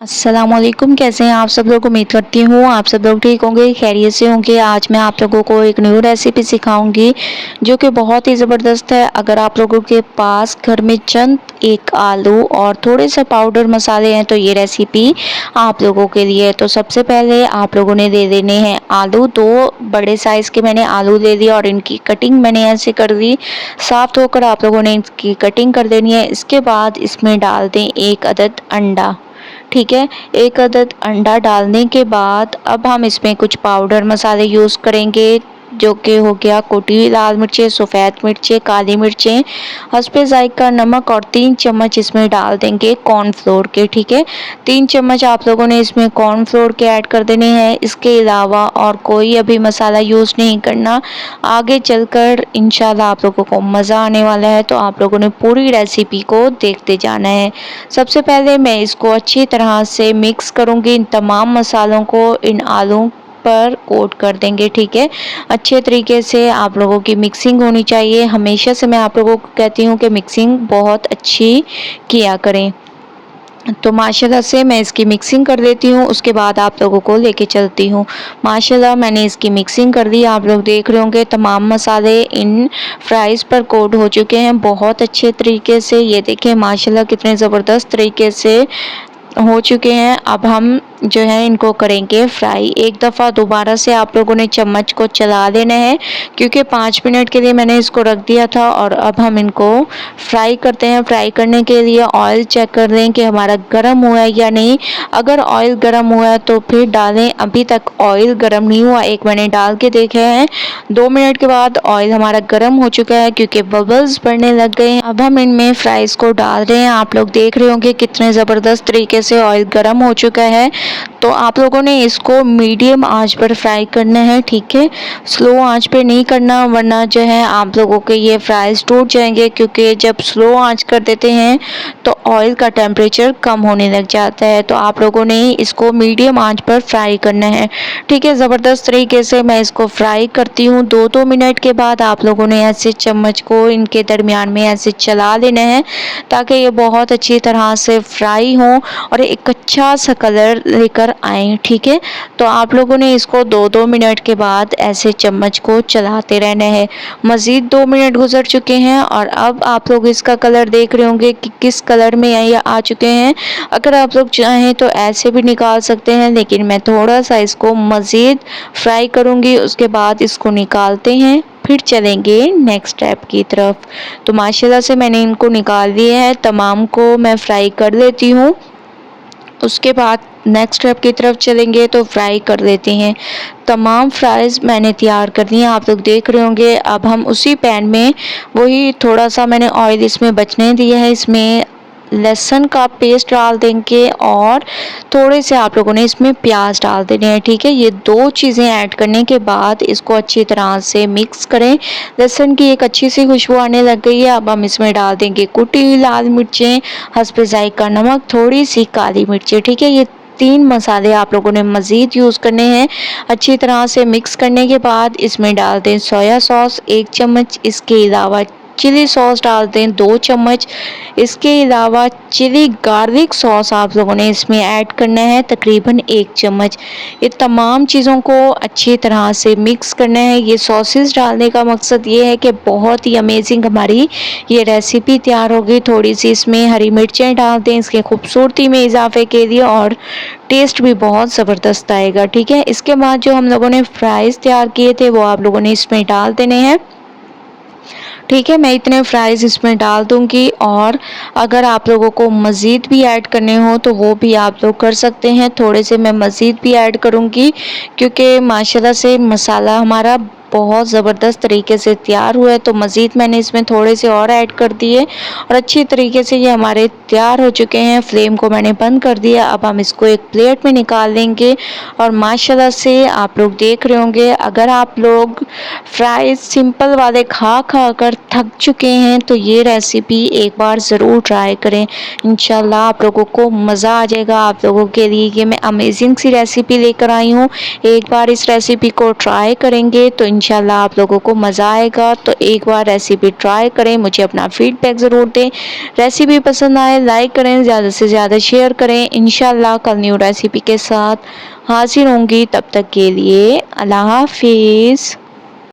अस्सलामुअलैकुम। कैसे हैं आप सब लोग। उम्मीद करती हूँ आप सब लोग ठीक होंगे, खैरियत से होंगे। आज मैं आप लोगों को एक न्यू रेसिपी सिखाऊंगी जो कि बहुत ही ज़बरदस्त है। अगर आप लोगों के पास घर में चंद एक आलू और थोड़े से पाउडर मसाले हैं तो ये रेसिपी आप लोगों के लिए है। तो सबसे पहले आप लोगों ने ले लेने हैं आलू। 2 बड़े साइज़ के मैंने आलू ले लिए और इनकी कटिंग मैंने ऐसे कर दी। साफ धोकर आप लोगों ने इसकी कटिंग कर देनी है। इसके बाद इसमें डाल दें 1 अदद अंडा। ठीक है, 1 अदद अंडा डालने के बाद अब हम इसमें कुछ पाउडर मसाले यूज़ करेंगे जो कि हो गया कुटी हुई लाल मिर्चें, सफ़ेद मिर्चें, काली मिर्चें, हस्बे ज़ायक़ा नमक और 3 चम्मच इसमें डाल देंगे कॉर्नफ्लोर के। ठीक है, 3 चम्मच आप लोगों ने इसमें कॉर्नफ्लोर के ऐड कर देने हैं। इसके अलावा और कोई अभी मसाला यूज़ नहीं करना। आगे चलकर इंशाल्लाह आप लोगों को मज़ा आने वाला है, तो आप लोगों ने पूरी रेसिपी को देखते जाना है। सबसे पहले मैं इसको अच्छी तरह से मिक्स करूँगी। इन तमाम मसालों को इन आलू पर कोट कर देंगे। ठीक है, अच्छे तरीके से आप लोगों की मिक्सिंग होनी चाहिए। हमेशा से मैं आप लोगों को कहती हूँ कि मिक्सिंग बहुत अच्छी किया करें। तो माशाल्लाह से मैं इसकी मिक्सिंग कर देती हूँ, उसके बाद आप लोगों को लेके चलती हूँ। माशाल्लाह मैंने इसकी मिक्सिंग कर दी। आप लोग देख रहे होंगे तमाम मसाले इन फ्राइज़ पर कोट हो चुके हैं बहुत अच्छे तरीके से। ये देखें माशाल्लाह कितने ज़बरदस्त तरीके से हो चुके हैं। अब हम जो है इनको करेंगे फ्राई। एक दफ़ा दोबारा से आप लोगों ने चम्मच को चला देना है क्योंकि 5 मिनट के लिए मैंने इसको रख दिया था। और अब हम इनको फ्राई करते हैं। फ्राई करने के लिए ऑयल चेक कर लें कि हमारा गर्म हुआ है या नहीं। अगर ऑयल गर्म हुआ है तो फिर डालें। अभी तक ऑयल गर्म नहीं हुआ, एक मैंने डाल के देखे हैं। 2 मिनट के बाद ऑयल हमारा गर्म हो चुका है क्योंकि बबल्स बढ़ने लग गए हैं। अब हम इनमें फ्राइज़ को डाल रहे हैं। आप लोग देख रहे होंगे कितने ज़बरदस्त तरीके से ऑयल गर्म हो चुका है। तो आप लोगों ने इसको मीडियम आंच पर फ्राई करना है। ठीक है, स्लो आंच पे नहीं करना वरना जो है आप लोगों के ये फ्राइज़ टूट जाएंगे क्योंकि जब स्लो आंच कर देते हैं तो ऑयल का टेम्परेचर कम होने लग जाता है। तो आप लोगों ने इसको मीडियम आंच पर फ्राई करना है। ठीक है, ज़बरदस्त तरीके से मैं इसको फ्राई करती हूँ। 2-2 मिनट के बाद आप लोगों ने ऐसे चम्मच को इनके दरमियान में ऐसे चला लेना है ताकि ये बहुत अच्छी तरह से फ्राई हों और एक अच्छा सा कलर लेकर आए। ठीक है, तो आप लोगों ने इसको 2-2 मिनट के बाद ऐसे चम्मच को चलाते रहना है। मज़ीद 2 मिनट गुजर चुके हैं और अब आप लोग इसका कलर देख रहे होंगे कि किस कलर में ये आ चुके हैं। अगर आप लोग चाहें तो ऐसे भी निकाल सकते हैं, लेकिन मैं थोड़ा सा इसको मज़ीद फ्राई करूँगी। उसके बाद इसको निकालते हैं, फिर चलेंगे नेक्स्ट स्टेप की तरफ। तो माशाल्लाह से मैंने इनको निकाल दिया है, तमाम को मैं फ्राई कर लेती हूँ। उसके बाद नेक्स्ट स्टेप की तरफ चलेंगे तो फ्राई कर लेते हैं। तमाम फ्राइज़ मैंने तैयार कर दी हैं, आप लोग देख रहे होंगे। अब हम उसी पैन में वही थोड़ा सा मैंने ऑयल इसमें बचने दिया है, इसमें लहसुन का पेस्ट डाल देंगे और थोड़े से आप लोगों ने इसमें प्याज डाल देने हैं। ठीक है, ये 2 चीज़ें ऐड करने के बाद इसको अच्छी तरह से मिक्स करें। लहसुन की एक अच्छी सी खुशबू आने लग गई है। अब हम इसमें डाल देंगे कुटी हुई लाल मिर्चें, हस्बे ज़ायक़ा नमक, थोड़ी सी काली मिर्चें। ठीक है, ये 3 मसाले आप लोगों ने मज़ीद यूज़ करने हैं। अच्छी तरह से मिक्स करने के बाद इसमें डाल दें सोया सॉस 1 चम्मच। इसके अलावा चिली सॉस डाल दें 2 चम्मच। इसके अलावा चिली गार्लिक सॉस आप लोगों ने इसमें ऐड करना है तकरीबन 1 चम्मच। ये तमाम चीज़ों को अच्छी तरह से मिक्स करना है। ये सॉसेस डालने का मकसद ये है कि बहुत ही अमेजिंग हमारी ये रेसिपी तैयार होगी। थोड़ी सी इसमें हरी मिर्चें डाल दें इसके खूबसूरती में इजाफे के लिए और टेस्ट भी बहुत ज़बरदस्त आएगा। ठीक है, इसके बाद जो हम लोगों ने फ्राइज़ तैयार किए थे वो आप लोगों ने इसमें डाल देने हैं। ठीक है, मैं इतने फ्राइज़ इसमें डाल दूँगी और अगर आप लोगों को मज़ीद भी ऐड करने हो तो वो भी आप लोग कर सकते हैं। थोड़े से मैं मज़ीद भी ऐड करूँगी क्योंकि माशाल्लाह से मसाला हमारा बहुत ज़बरदस्त तरीके से तैयार हुआ है। तो मज़ीद मैंने इसमें थोड़े से और ऐड कर दिए और अच्छी तरीके से ये हमारे तैयार हो चुके हैं। फ्लेम को मैंने बंद कर दिया। अब हम इसको एक प्लेट में निकाल लेंगे और माशाल्लाह से आप लोग देख रहे होंगे, अगर आप लोग फ्राइज़ सिंपल वाले खा खा कर थक चुके हैं तो ये रेसिपी एक बार ज़रूर ट्राई करें। इंशाल्लाह आप लोगों को मज़ा आ जाएगा। आप लोगों के लिए ये मैं अमेजिंग सी रेसिपी लेकर आई हूँ। एक बार इस रेसिपी को ट्राई करेंगे तो इंशाल्लाह आप लोगों को मज़ा आएगा। तो एक बार रेसिपी ट्राई करें, मुझे अपना फीडबैक ज़रूर दें। रेसिपी पसंद आए लाइक करें, ज़्यादा से ज़्यादा शेयर करें। इंशाल्लाह कल न्यू रेसिपी के साथ हाजिर होंगी, तब तक के लिए अल्लाह हाफिज़।